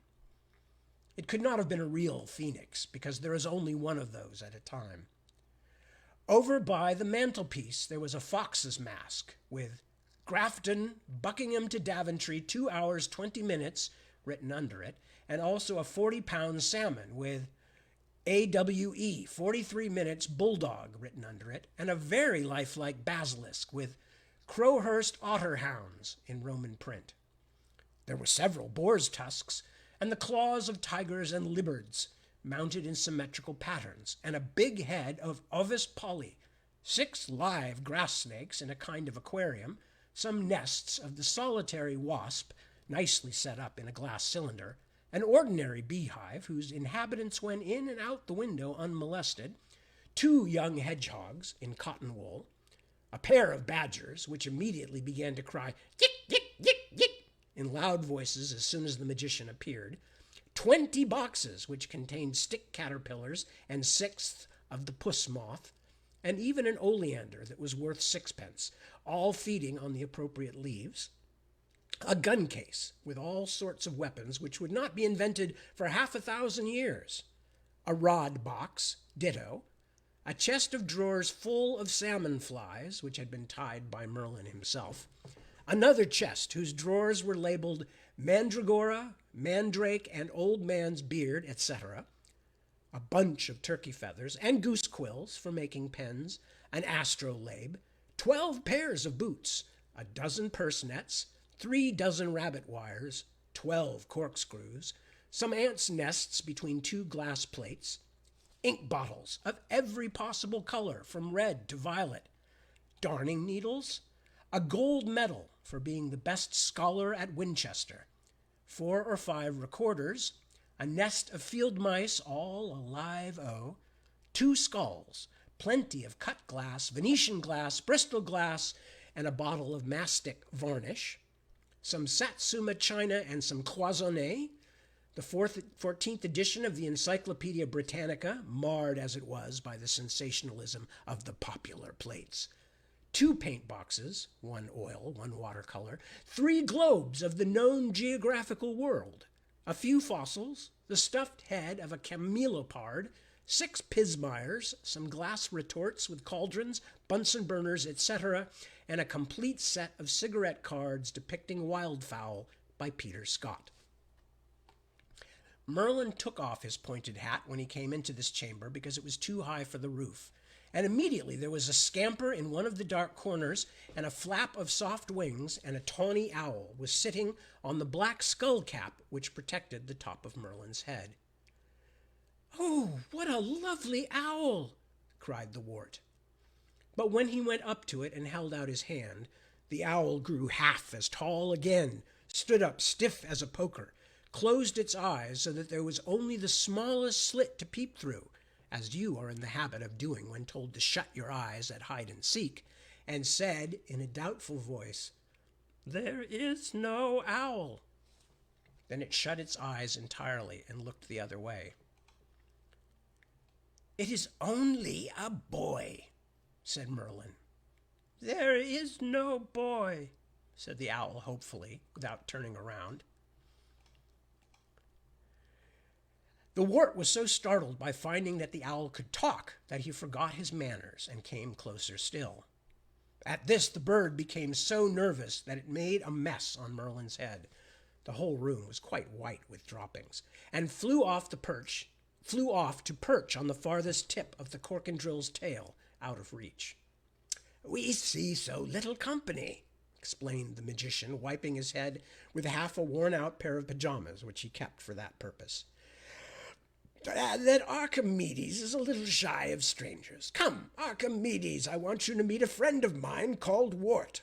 It could not have been a real phoenix, because there is only one of those at a time. Over by the mantelpiece there was a fox's mask, with Grafton, Buckingham to Daventry, 2 hours 20 minutes, written under it, and also a 40-pound salmon with AWE, 43 minutes bulldog, written under it, and a very lifelike basilisk with Crowhurst otter hounds in Roman print. There were several boar's tusks, and the claws of tigers and leopards, mounted in symmetrical patterns, and a big head of Ovis polly, 6 live grass snakes in a kind of aquarium, some nests of the solitary wasp, nicely set up in a glass cylinder, an ordinary beehive whose inhabitants went in and out the window unmolested, 2 young hedgehogs in cotton wool, a pair of badgers which immediately began to cry yick, yick, yick, yick in loud voices as soon as the magician appeared, 20 boxes which contained stick caterpillars and 6 of the puss moth, and even an oleander that was worth 6pence, all feeding on the appropriate leaves, a gun case with all sorts of weapons which would not be invented for 1,000 years, a rod box, ditto, a chest of drawers full of salmon flies, which had been tied by Merlin himself, another chest whose drawers were labeled Mandragora, Mandrake, and Old Man's Beard, etc., a bunch of turkey feathers and goose quills for making pens, an astrolabe, 12 pairs of boots, a dozen purse nets, 3 dozen rabbit wires, 12 corkscrews, some ants' nests between 2 glass plates, ink bottles of every possible color from red to violet, darning needles, a gold medal for being the best scholar at Winchester, 4 or 5 recorders, a nest of field mice all alive 2 skulls, plenty of cut glass, Venetian glass, Bristol glass, and a bottle of mastic varnish, some Satsuma china and some cloisonné, the 14th edition of the Encyclopedia Britannica, marred as it was by the sensationalism of the popular plates, 2 paint boxes, 1 oil, 1 watercolor, 3 globes of the known geographical world, a few fossils, the stuffed head of a camelopard, 6 pismires, some glass retorts with cauldrons, Bunsen burners, etc., and a complete set of cigarette cards depicting wildfowl by Peter Scott. Merlin took off his pointed hat when he came into this chamber because it was too high for the roof, and immediately there was a scamper in one of the dark corners, and a flap of soft wings, and a tawny owl was sitting on the black skull cap which protected the top of Merlin's head. "Oh, what a lovely owl!" cried the wart. But when he went up to it and held out his hand, the owl grew half as tall again, stood up stiff as a poker, closed its eyes so that there was only the smallest slit to peep through, as you are in the habit of doing when told to shut your eyes at hide and seek, and said in a doubtful voice, "There is no owl." Then it shut its eyes entirely and looked the other way. "It is only a boy," said Merlin. "There is no boy," said the owl hopefully, without turning around. The wart was so startled by finding that the owl could talk that he forgot his manners and came closer still. At this the bird became so nervous that it made a mess on Merlin's head. The whole room was quite white with droppings, and flew off to perch on the farthest tip of the corkandrill's tail, out of reach. "We see so little company," explained the magician, wiping his head with half a worn-out pair of pajamas which he kept for that purpose, "that Archimedes is a little shy of strangers. Come, Archimedes, I want you to meet a friend of mine called Wart."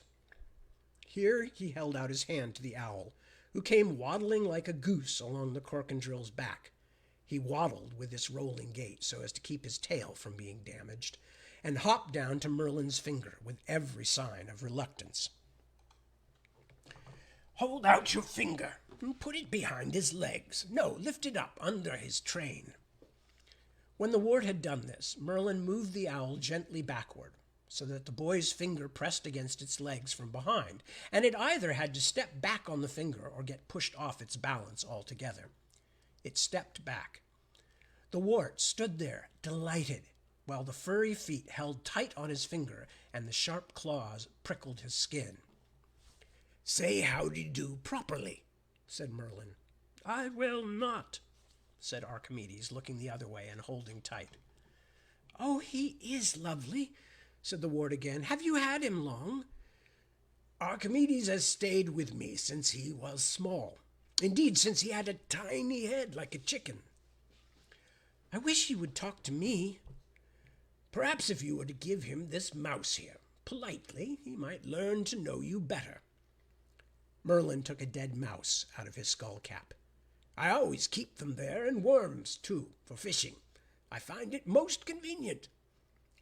Here he held out his hand to the owl, who came waddling like a goose along the corkandrill's back. He waddled with this rolling gait so as to keep his tail from being damaged, and hopped down to Merlin's finger with every sign of reluctance. "Hold out your finger and put it behind his legs. No, lift it up under his train." When the wart had done this, Merlin moved the owl gently backward, so that the boy's finger pressed against its legs from behind, and it either had to step back on the finger or get pushed off its balance altogether. It stepped back. The wart stood there, delighted, while the furry feet held tight on his finger and the sharp claws prickled his skin. "Say howdy-do properly," said Merlin. "I will not," said Archimedes, looking the other way and holding tight. "Oh, he is lovely," said the wart again. "Have you had him long?" "Archimedes has stayed with me since he was small. Indeed, since he had a tiny head like a chicken." "I wish he would talk to me." "Perhaps if you were to give him this mouse here, politely, he might learn to know you better." Merlin took a dead mouse out of his skull-cap. "I always keep them there, and worms, too, for fishing. I find it most convenient,"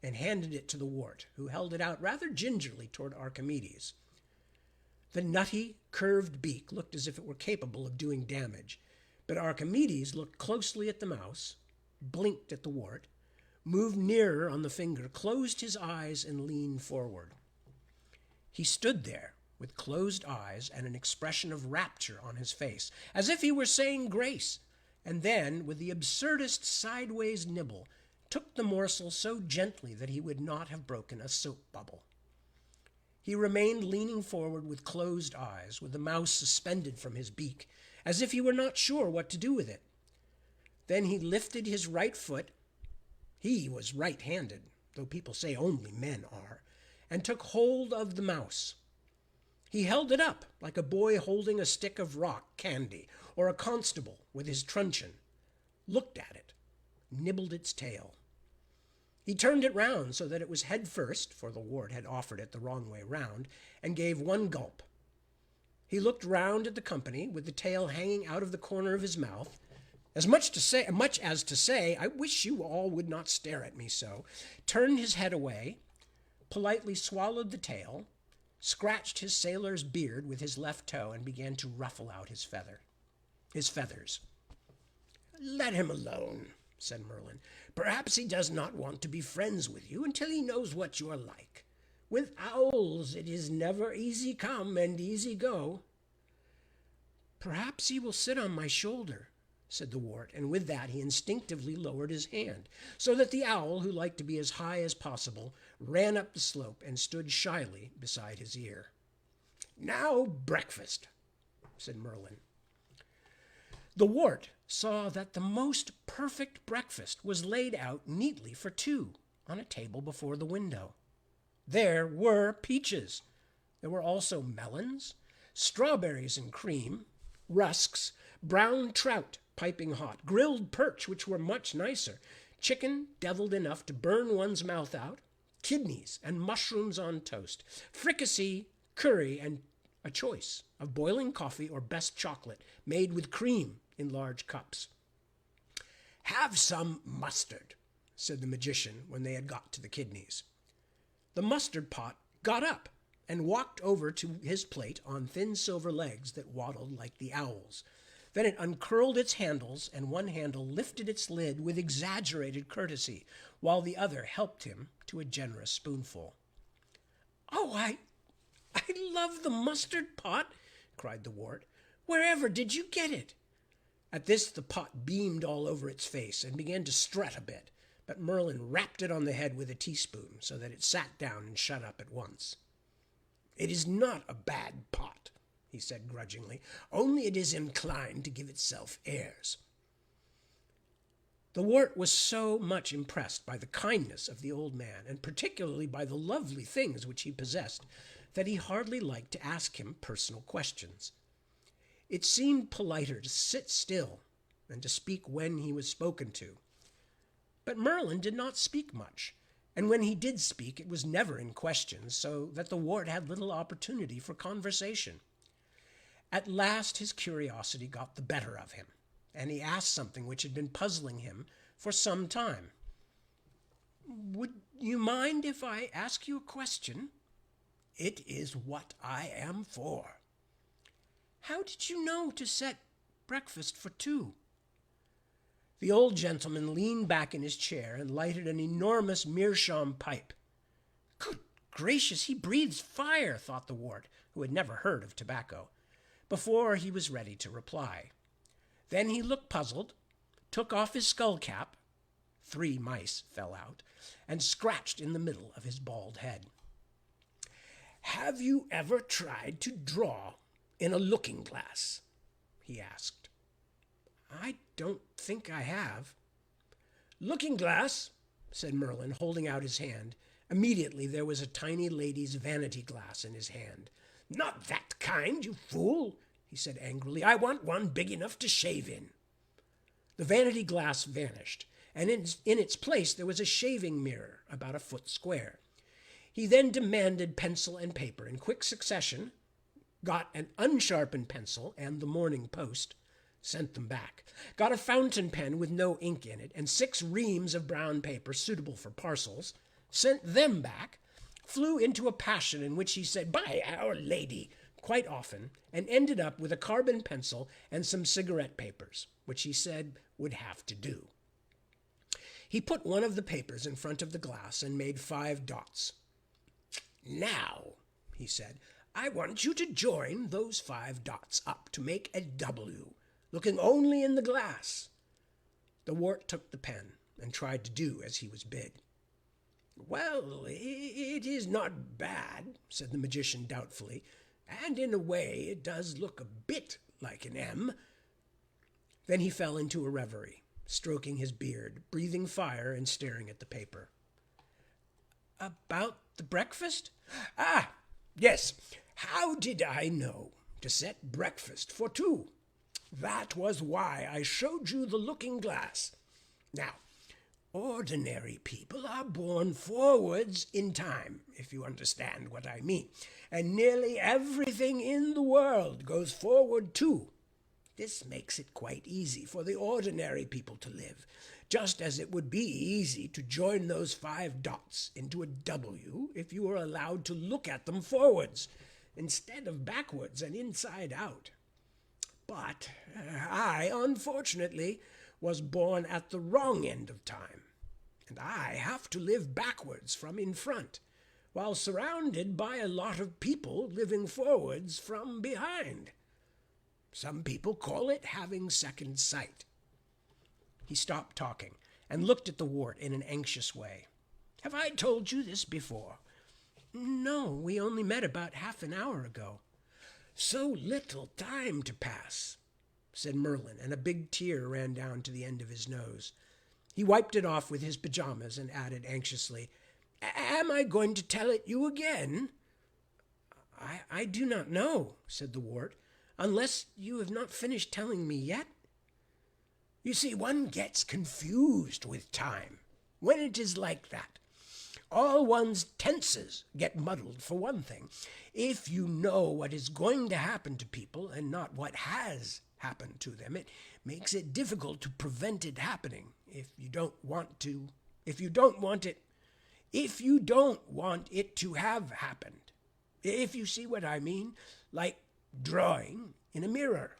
and handed it to the wart, who held it out rather gingerly toward Archimedes. The nutty, curved beak looked as if it were capable of doing damage, but Archimedes looked closely at the mouse, blinked at the wart, moved nearer on the finger, closed his eyes, and leaned forward. He stood there with closed eyes and an expression of rapture on his face, as if he were saying grace, and then, with the absurdest sideways nibble, took the morsel so gently that he would not have broken a soap bubble. He remained leaning forward with closed eyes, with the mouse suspended from his beak, as if he were not sure what to do with it. Then he lifted his right foot — he was right-handed, though people say only men are — and took hold of the mouse. He held it up like a boy holding a stick of rock candy, or a constable with his truncheon, looked at it, nibbled its tail. He turned it round so that it was head first, for the wart had offered it the wrong way round, and gave one gulp. He looked round at the company, with the tail hanging out of the corner of his mouth, as much as to say, "I wish you all would not stare at me so," turned his head away, politely swallowed the tail, scratched his sailor's beard with his left toe, and began to ruffle out his feathers. "Let him alone," said Merlin. "Perhaps he does not want to be friends with you until he knows what you are like. With owls it is never easy come and easy go." "Perhaps he will sit on my shoulder," said the wart, and with that he instinctively lowered his hand, so that the owl, who liked to be as high as possible, ran up the slope and stood shyly beside his ear. "Now breakfast," said Merlin. The wart saw that the most perfect breakfast was laid out neatly for two on a table before the window. There were peaches. There were also melons, strawberries and cream, rusks, brown trout piping hot, grilled perch, which were much nicer, chicken deviled enough to burn one's mouth out, kidneys and mushrooms on toast, fricassee, curry, and a choice of boiling coffee or best chocolate made with cream in large cups. "Have some mustard," said the magician when they had got to the kidneys. The mustard pot got up and walked over to his plate on thin silver legs that waddled like the owl's. Then it uncurled its handles, and one handle lifted its lid with exaggerated courtesy, while the other helped him to a generous spoonful. "Oh, I love the mustard pot," cried the wart. "Wherever did you get it?" At this the pot beamed all over its face and began to strut a bit, but Merlin rapped it on the head with a teaspoon so that it sat down and shut up at once. "It is not a bad pot," he said grudgingly, "only it is inclined to give itself airs." The wart was so much impressed by the kindness of the old man, and particularly by the lovely things which he possessed, that he hardly liked to ask him personal questions. It seemed politer to sit still and to speak when he was spoken to. But Merlin did not speak much, and when he did speak it was never in questions, so that the wart had little opportunity for conversation. At last his curiosity got the better of him, and he asked something which had been puzzling him for some time. "Would you mind if I ask you a question?" "It is what I am for." "How did you know to set breakfast for two?" The old gentleman leaned back in his chair and lighted an enormous meerschaum pipe. "Good gracious, he breathes fire," thought the wart, who had never heard of tobacco, before he was ready to reply. Then he looked puzzled, took off his skull-cap — 3 mice fell out — and scratched in the middle of his bald head. "Have you ever tried to draw in a looking-glass?" he asked. "I don't think I have." "Looking-glass," said Merlin, holding out his hand. Immediately there was a tiny lady's vanity-glass in his hand. "Not that kind, you fool," he said angrily. "I want one big enough to shave in." The vanity-glass vanished, and in its place there was a shaving mirror about a foot square. He then demanded pencil and paper in quick succession, got an unsharpened pencil and the Morning Post, sent them back, got a fountain pen with no ink in it, and 6 reams of brown paper suitable for parcels, sent them back, flew into a passion in which he said, "By Our Lady," quite often, and ended up with a carbon pencil and some cigarette papers, which he said would have to do. He put one of the papers in front of the glass and made 5 dots. "Now," he said, "I want you to join those 5 dots up to make a W, looking only in the glass." The wart took the pen and tried to do as he was bid. "Well, it is not bad," said the magician doubtfully, "and in a way it does look a bit like an M." Then he fell into a reverie, stroking his beard, breathing fire, and staring at the paper. "About the breakfast? Ah, yes. How did I know to set breakfast for 2? That was why I showed you the looking-glass. Now, ordinary people are born forwards in time, if you understand what I mean, and nearly everything in the world goes forward too. This makes it quite easy for the ordinary people to live, just as it would be easy to join those 5 dots into a W if you were allowed to look at them forwards, instead of backwards and inside out. But I, unfortunately, was born at the wrong end of time, and I have to live backwards from in front, while surrounded by a lot of people living forwards from behind. Some people call it having second sight." He stopped talking and looked at the wart in an anxious way. "Have I told you this before?" "No, we only met about half an hour ago." "So little time to pass," said Merlin, and a big tear ran down to the end of his nose. He wiped it off with his pajamas and added anxiously, "Am I going to tell it you again?" I do not know," said the wart, "unless you have not finished telling me yet." "You see, one gets confused with time when it is like that. All one's tenses get muddled, for one thing. If you know what is going to happen to people and not what has happened to them, it makes it difficult to prevent it happening if you don't want it to have happened. If you see what I mean, like drawing in a mirror."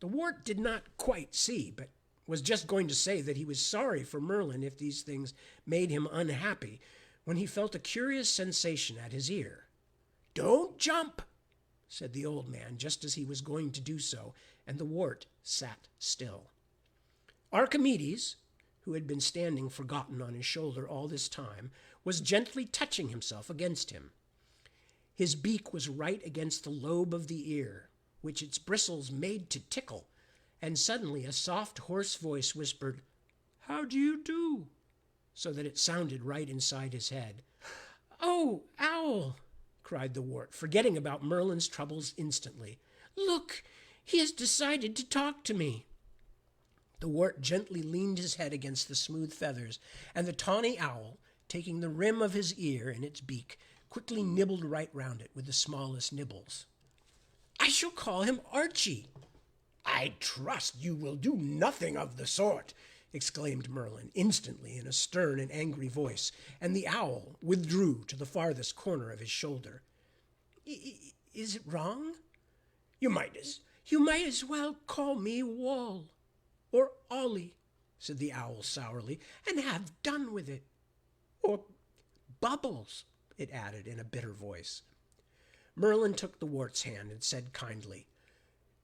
The wart did not quite see, but was just going to say that he was sorry for Merlin if these things made him unhappy, when he felt a curious sensation at his ear. "Don't jump," said the old man, just as he was going to do so, and the wart sat still. Archimedes, who had been standing forgotten on his shoulder all this time, was gently touching himself against him. His beak was right against the lobe of the ear, which its bristles made to tickle, and suddenly a soft, hoarse voice whispered, "How do you do?" so that it sounded right inside his head. "Oh, Owl!" cried the wart, forgetting about Merlin's troubles instantly. "Look, he has decided to talk to me." The wart gently leaned his head against the smooth feathers, and the tawny owl, taking the rim of his ear in its beak, quickly nibbled right round it with the smallest nibbles. "I shall call him Archie." "I trust you will do nothing of the sort," exclaimed Merlin instantly in a stern and angry voice, and the owl withdrew to the farthest corner of his shoulder. Is it wrong?" You might as well call me Wall or Ollie," said the owl sourly, "and have done with it. Or Bubbles," it added in a bitter voice. Merlin took the wart's hand and said kindly,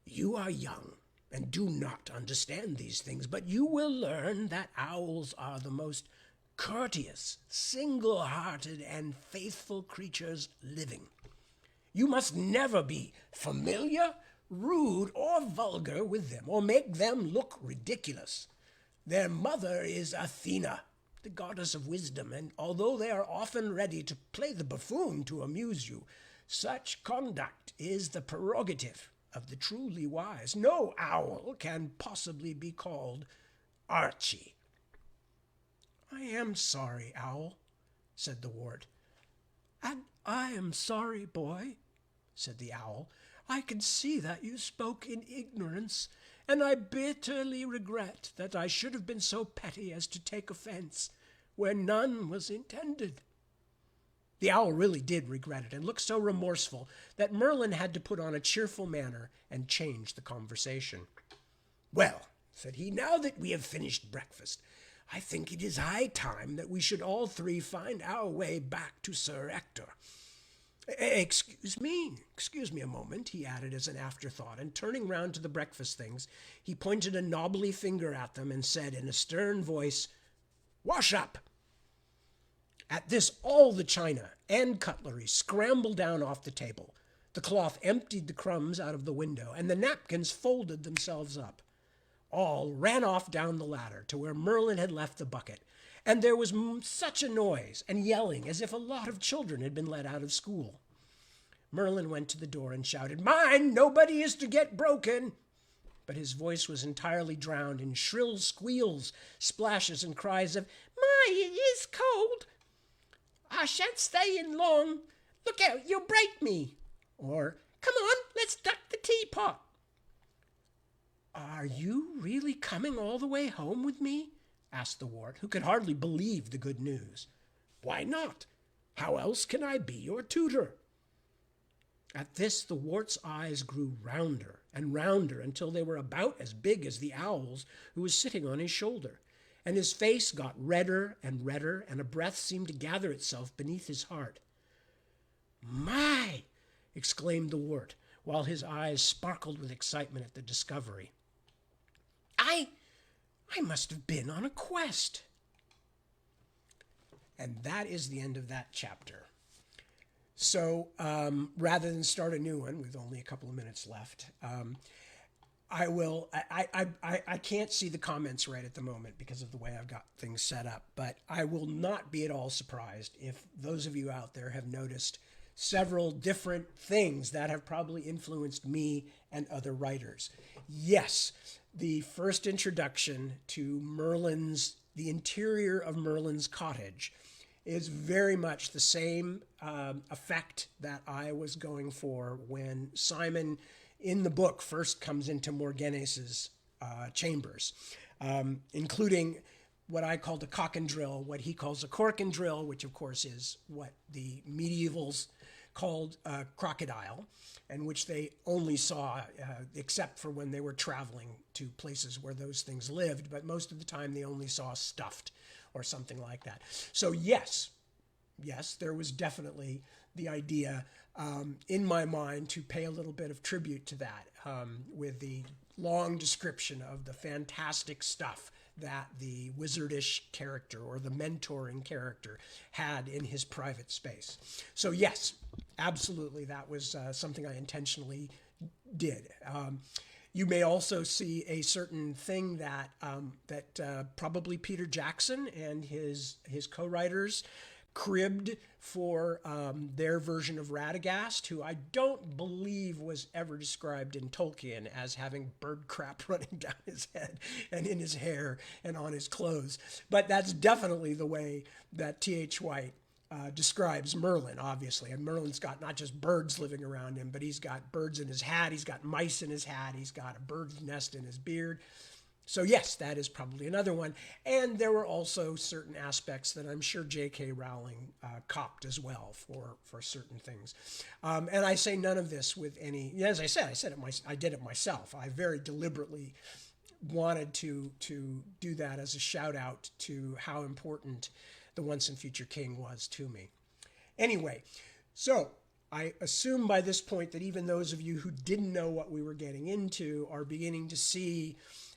"You are young and do not understand these things, but you will learn that owls are the most courteous, single-hearted, and faithful creatures living. You must never be familiar, rude, or vulgar with them, or make them look ridiculous. Their mother is Athena, the goddess of wisdom, and although they are often ready to play the buffoon to amuse you, such conduct is the prerogative of the truly wise. No owl can possibly be called Archie." "I am sorry, Owl," said the wart. "And I am sorry, boy," said the owl. "I can see that you spoke in ignorance, and I bitterly regret that I should have been so petty as to take offense, where none was intended." The owl really did regret it, and looked so remorseful that Merlin had to put on a cheerful manner and change the conversation. "Well," said he, "now that we have finished breakfast, I think it is high time that we should all three find our way back to Sir Ector. Excuse me a moment," he added as an afterthought, and turning round to the breakfast things, he pointed a knobbly finger at them and said in a stern voice, "Wash up." At this all the china and cutlery scrambled down off the table. The cloth emptied the crumbs out of the window, and the napkins folded themselves up. All ran off down the ladder to where Merlin had left the bucket, and there was such a noise and yelling as if a lot of children had been let out of school. Merlin went to the door and shouted, "Mind, nobody is to get broken." But his voice was entirely drowned in shrill squeals, splashes, and cries of, "My, it is cold!" "I shan't stay in long. Look out, you'll break me." Or, "Come on, let's duck the teapot." "Are you really coming all the way home with me?" asked the wart, who could hardly believe the good news. "Why not? How else can I be your tutor?" At this the wart's eyes grew rounder and rounder until they were about as big as the owl's who was sitting on his shoulder, and his face got redder, and a breath seemed to gather itself beneath his heart. "My!" exclaimed the wart, while his eyes sparkled with excitement at the discovery. I must have been on a quest." And that is the end of that chapter. So rather than start a new one with only a couple of minutes left, I can't see the comments right at the moment because of the way I've got things set up, but I will not be at all surprised if those of you out there have noticed several different things that have probably influenced me and other writers. Yes, the first introduction to the interior of Merlin's cottage is very much the same effect that I was going for when Simon in the book first comes into Morganase's chambers, including what I called a cock and drill, what he calls a cork and drill, which of course is what the medievals called a crocodile, and which they only saw except for when they were traveling to places where those things lived, but most of the time they only saw stuffed or something like that. So yes, there was definitely the idea in my mind to pay a little bit of tribute to that with the long description of the fantastic stuff that the wizardish character or the mentoring character had in his private space. So yes, absolutely, that was something I intentionally did. You may also see a certain thing that probably Peter Jackson and his co-writers cribbed for their version of Radagast, who I don't believe was ever described in Tolkien as having bird crap running down his head and in his hair and on his clothes. But that's definitely the way that T.H. White describes Merlin, obviously. And Merlin's got not just birds living around him, but he's got birds in his hat, he's got mice in his hat, he's got a bird's nest in his beard. So yes, that is probably another one. And there were also certain aspects that I'm sure J.K. Rowling copped as well for certain things. And I say none of this with any, as I said, I did it myself. I very deliberately wanted to do that as a shout out to how important the Once and Future King was to me. Anyway, so I assume by this point that even those of you who didn't know what we were getting into are beginning to see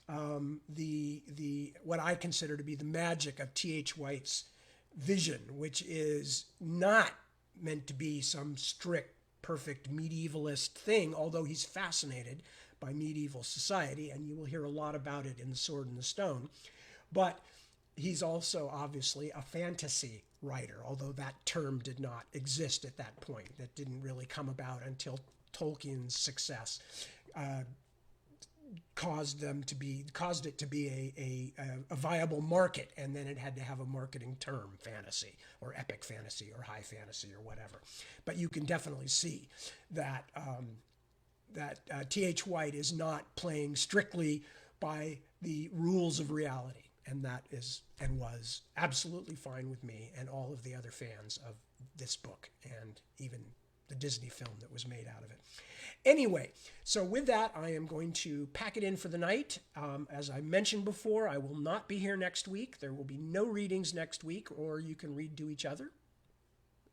the what I consider to be the magic of T.H. White's vision, which is not meant to be some strict, perfect medievalist thing, although he's fascinated by medieval society, and you will hear a lot about it in The Sword and the Stone. But he's also obviously a fantasy writer, although that term did not exist at that point. That didn't really come about until Tolkien's success caused it to be a viable market, and then it had to have a marketing term, fantasy or epic fantasy or high fantasy or whatever. But you can definitely see that T.H. White is not playing strictly by the rules of reality, and that is and was absolutely fine with me and all of the other fans of this book and even the Disney film that was made out of it. Anyway, so with that, I am going to pack it in for the night. As I mentioned before, I will not be here next week. There will be no readings next week, or you can read to each other.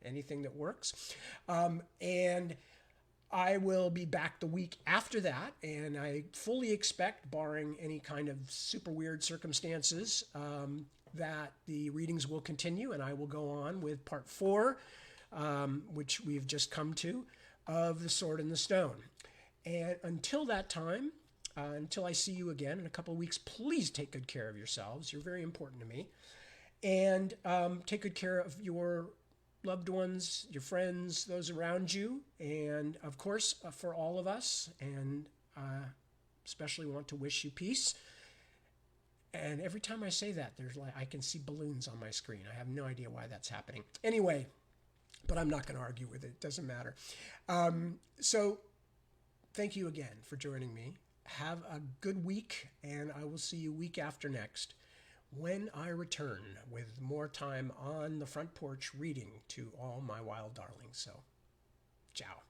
Anything that works. And I will be back the week after that, and I fully expect, barring any kind of super weird circumstances, that the readings will continue, and I will go on with part 4, which we've just come to, of The Sword and the Stone. And until that time, until I see you again in a couple of weeks, please take good care of yourselves. You're very important to me. And take good care of your loved ones, your friends, those around you, and of course, for all of us. And especially want to wish you peace. And every time I say that, I can see balloons on my screen. I have no idea why that's happening. Anyway, but I'm not going to argue with it. It doesn't matter. So thank you again for joining me. Have a good week, and I will see you week after next when I return with more time on the front porch reading to all my wild darlings. So, ciao.